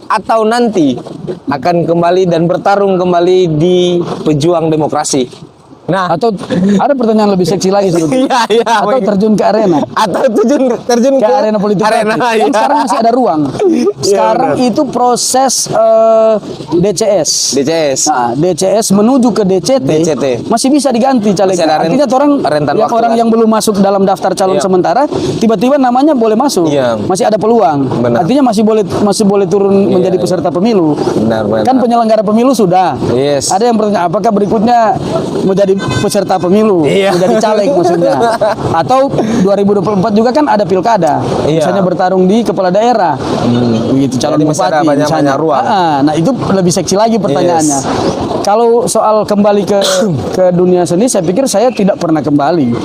atau nanti akan kembali dan bertarung kembali di pejuang demokrasi? Nah. Atau ada pertanyaan lebih seksi lagi sebetulnya. Iya, iya. Atau terjun ke arena. Atau terjun Ke arena politik arena, praktis. iya. Kan sekarang masih ada ruang. Sekarang benar. itu proses DCS. DCS. Nah, DCS menuju ke DCT, masih bisa diganti calegnya. Masih ada Artinya rentan yang waktu, orang kan? yang belum masuk dalam daftar calon Iya. sementara tiba-tiba namanya boleh masuk. Iya. Masih ada peluang. Benar. Artinya masih boleh turun menjadi peserta pemilu. Benar, benar. Kan penyelenggara pemilu sudah. Yes. Ada yang bertanya apakah berikutnya menjadi peserta pemilu, Iya. menjadi caleg maksudnya. Atau 2024 juga kan ada pilkada. Iya. Misalnya bertarung di kepala daerah. Begitu calon Jadi masih ada bupati banyak misalnya. ruang. Nah, itu lebih seksi lagi pertanyaannya. Yes. Kalau soal kembali ke dunia seni, saya pikir saya tidak pernah kembali.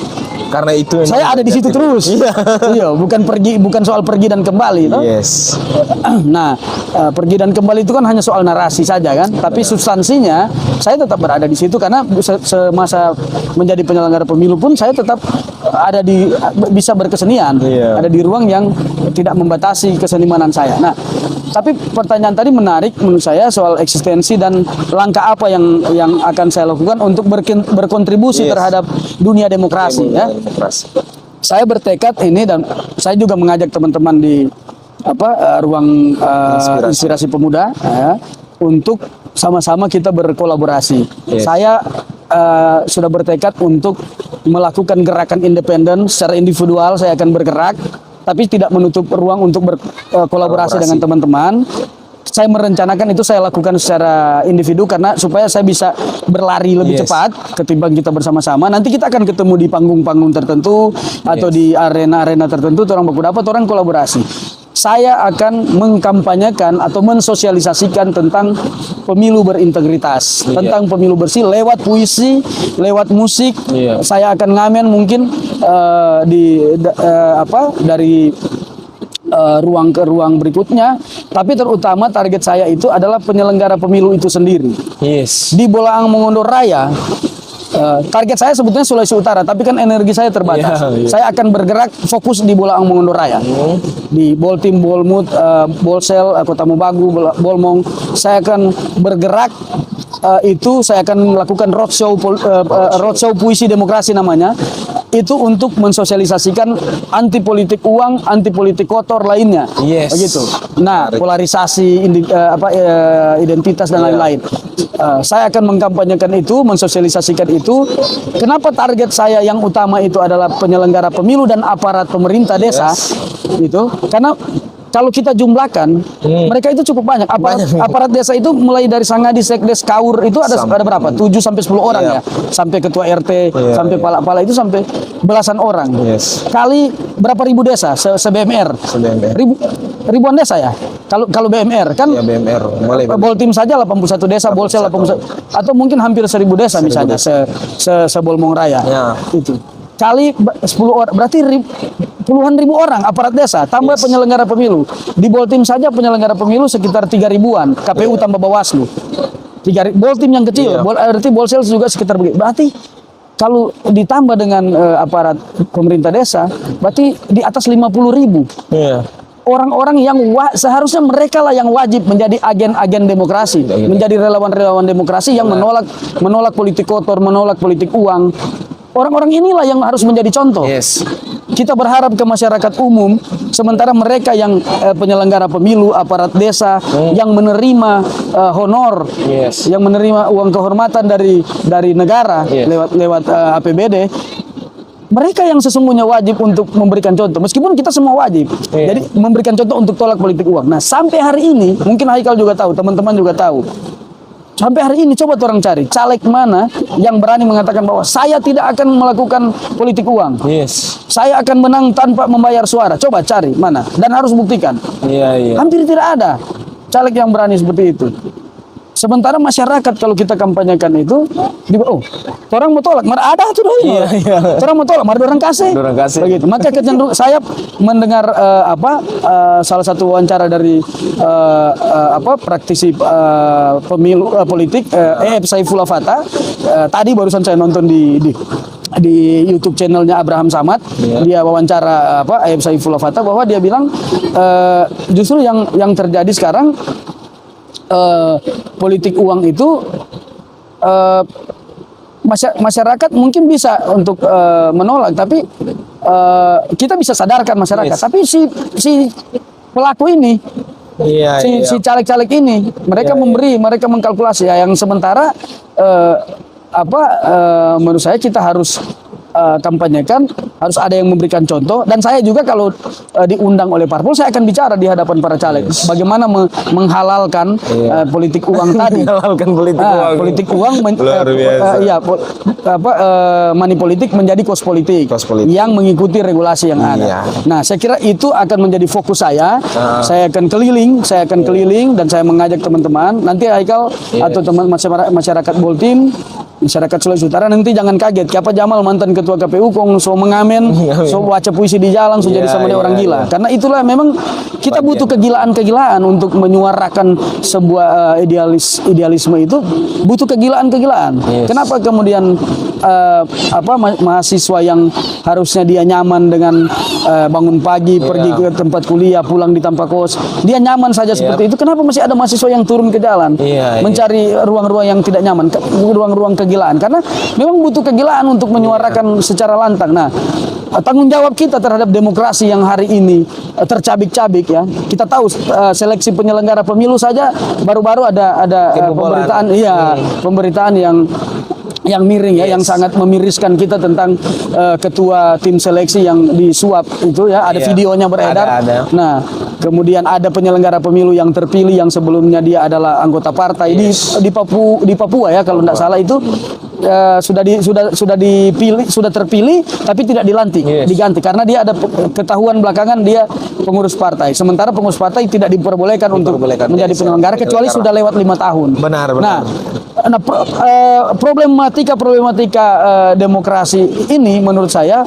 Karena itu Saya ada di situ terus. Iya, bukan soal pergi dan kembali, toh. Yes. Nah, pergi dan kembali itu kan hanya soal narasi saja kan, tapi substansinya saya tetap berada di situ karena semasa menjadi penyelenggara pemilu pun saya tetap bisa berkesenian, Iya. ada di ruang yang tidak membatasi kesenimanan saya. Nah, tapi pertanyaan tadi menarik menurut saya soal eksistensi dan langkah apa yang akan saya lakukan untuk berkontribusi Yes. terhadap dunia demokrasi ya. Demokrasi. Saya bertekad ini dan saya juga mengajak teman-teman di ruang inspirasi pemuda ya, untuk sama-sama kita berkolaborasi. Yes. Saya sudah bertekad untuk melakukan gerakan independen secara individual. Saya akan bergerak, tapi tidak menutup ruang untuk berkolaborasi dengan teman-teman. Saya merencanakan itu saya lakukan secara individu karena supaya saya bisa berlari lebih Yes. cepat ketimbang kita bersama-sama. Nanti kita akan ketemu di panggung-panggung tertentu atau Yes. di arena-arena tertentu, orang baku dapat, orang kolaborasi. Saya akan mengkampanyekan atau mensosialisasikan tentang pemilu berintegritas, Iya. tentang pemilu bersih lewat puisi, lewat musik. Iya. Saya akan ngamen mungkin dari ruang ke ruang berikutnya, tapi terutama target saya itu adalah penyelenggara pemilu itu sendiri. Yes. Di Bolaang Mongondo Raya, target saya sebetulnya Sulawesi Utara, tapi kan energi saya terbatas. Iya, iya. Saya akan bergerak fokus di Bolaang Mongondo Raya, di Boltim, Bolmut, Bolsel, Kota Mobagu, Bolmong. Saya akan bergerak saya akan melakukan roadshow puisi demokrasi namanya. Itu untuk mensosialisasikan anti politik uang, anti politik kotor lainnya. Yes. Begitu. Nah, polarisasi identitas dan lain-lain. Saya akan mengkampanyekan itu, mensosialisasikan itu. Kenapa target saya yang utama itu adalah penyelenggara pemilu dan aparat pemerintah desa? Itu karena kalau kita jumlahkan, mereka itu cukup banyak. Aparat desa itu mulai dari Sangadi, Sekdes, Kaur itu ada berapa? 7 sampai 10 orang ya. Sampai ketua RT, sampai pala-pala itu sampai belasan orang. Yes. Kali berapa ribu desa se-BMR? Ribuan desa ya. Kalau BMR kan Ya BMR mulai. Boltim saja 81 desa, Bolsel 81 atau mungkin hampir 1000 desa misalnya se-Bolmong Raya. Ya. Itu. Kali 10 orang berarti puluhan ribu orang aparat desa tambah penyelenggara pemilu. Di Boltim saja penyelenggara pemilu sekitar 3.000-an, KPU tambah Bawaslu. Boltim yang kecil, berarti Bolsel juga sekitar begitu. Berarti kalau ditambah dengan aparat pemerintah desa, berarti di atas 50.000. Iya. Orang-orang yang seharusnya mereka lah yang wajib menjadi agen-agen demokrasi, menjadi relawan-relawan demokrasi yang menolak politik kotor, menolak politik uang. Orang-orang inilah yang harus menjadi contoh. Yes. Kita berharap ke masyarakat umum, sementara mereka yang penyelenggara pemilu, aparat desa, yang menerima honor, Yes. yang menerima uang kehormatan dari negara lewat APBD, mereka yang sesungguhnya wajib untuk memberikan contoh. Meskipun kita semua wajib, jadi memberikan contoh untuk tolak politik uang. Nah, sampai hari ini, mungkin Haikal juga tahu, teman-teman juga tahu. Sampai hari ini coba orang cari caleg mana yang berani mengatakan bahwa saya tidak akan melakukan politik uang. Yes. Saya akan menang tanpa membayar suara. Coba cari mana dan harus buktikan. Iya. Hampir tidak ada caleg yang berani seperti itu. Sementara masyarakat kalau kita kampanyekan itu, orang mau tolak, mar ada tuh doi. Iya. Orang mau tolak, mar orang kasih. Orang kasih. Begitu. Maka kecenderungan saya mendengar salah satu wawancara dari praktisi pemilu politik Saifullah Fata. Tadi barusan saya nonton di YouTube channelnya Abraham Samad. Dia wawancara Saifullah Fata bahwa dia bilang justru yang terjadi sekarang politik uang itu masyarakat mungkin bisa untuk menolak, tapi kita bisa sadarkan masyarakat. Yes. Tapi si pelaku ini, Iya, si caleg-caleg ini, mereka memberi, mereka mengkalkulasi ya, yang sementara menurut saya kita harus kampanyekan, harus ada yang memberikan contoh. Dan saya juga kalau diundang oleh parpol, saya akan bicara di hadapan para caleg bagaimana menghalalkan politik uang tadi. Menghalalkan politik uang. Luar biasa. Money politik menjadi kos politik yang mengikuti regulasi yang ada. Nah, saya kira itu akan menjadi fokus saya. Saya akan keliling dan saya mengajak teman-teman. Nanti Haikal atau teman masyarakat Boltim, masyarakat Sulawesi Utara, nanti jangan kaget. Siapa Jamal mantan ketua KPU kong so mengamen, so baca puisi di jalan, so jadi sama dia orang gila. Karena itulah memang kita butuh kegilaan-kegilaan untuk menyuarakan sebuah idealisme itu, butuh kegilaan-kegilaan. Kenapa kemudian mahasiswa yang harusnya dia nyaman dengan bangun pagi, pergi ke tempat kuliah, pulang di tanpa kos, dia nyaman saja seperti itu. Kenapa masih ada mahasiswa yang turun ke jalan mencari ruang-ruang yang tidak nyaman, ruang-ruang kegilaan? Karena memang butuh kegilaan untuk menyuarakan secara lantang. Nah, tanggung jawab kita terhadap demokrasi yang hari ini tercabik-cabik ya. Kita tahu seleksi penyelenggara pemilu saja baru-baru ada pemberitaan yang miring ya, yang sangat memiriskan kita tentang ketua tim seleksi yang disuap itu ya, ada videonya beredar. Ada. Nah, kemudian ada penyelenggara pemilu yang terpilih yang sebelumnya dia adalah anggota partai di Papua ya, kalau tidak salah itu sudah terpilih tapi tidak dilantik, diganti karena dia ada ketahuan belakangan dia pengurus partai. Sementara pengurus partai tidak diperbolehkan untuk menjadi penyelenggara kecuali sudah lewat 5 tahun. Benar. Nah, problematika demokrasi ini menurut saya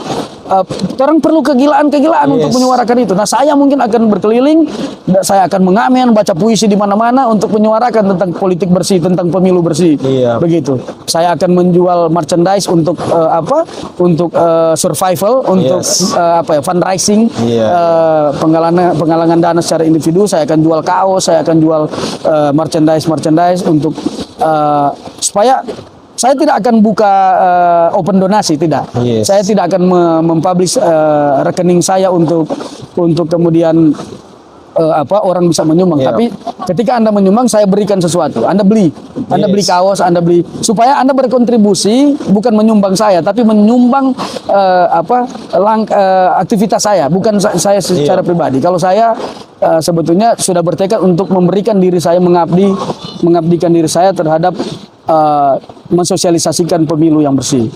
orang perlu kegilaan-kegilaan untuk menyuarakan itu. Nah, saya mungkin akan berkeliling, saya akan mengamen, baca puisi di mana-mana untuk menyuarakan tentang politik bersih, tentang pemilu bersih. Begitu. Saya akan menjual merchandise untuk survival, untuk fundraising, penggalangan dana secara individu. Saya akan jual kaos, saya akan jual merchandise untuk supaya saya tidak akan buka open donasi, tidak. Saya tidak akan mempublish rekening saya untuk kemudian orang bisa menyumbang. Tapi ketika Anda menyumbang, saya berikan sesuatu. Anda beli kaos, Anda beli supaya Anda berkontribusi, bukan menyumbang saya, tapi menyumbang aktivitas saya, bukan saya secara pribadi. Kalau saya sebetulnya sudah bertekad untuk memberikan diri saya, mengabdikan diri saya terhadap mensosialisasikan pemilu yang bersih.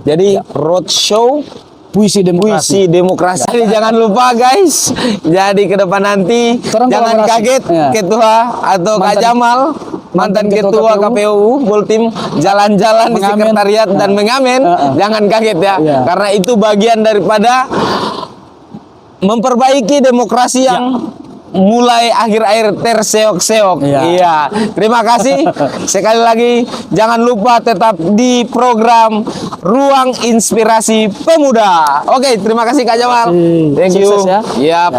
Jadi roadshow puisi demokrasi. Jadi jangan lupa guys. Jadi ke depan nanti jangan kaget ketua atau Kak Jamal mantan ketua KPU Boltim jalan-jalan di sekretariat dan mengamen. Jangan kaget ya. Karena itu bagian daripada memperbaiki demokrasi yang mulai akhir-akhir terseok-seok. Terima kasih sekali lagi. Jangan lupa tetap di program Ruang Inspirasi Pemuda. Oke, terima kasih Kak Jamal. Thank you. Sukses ya.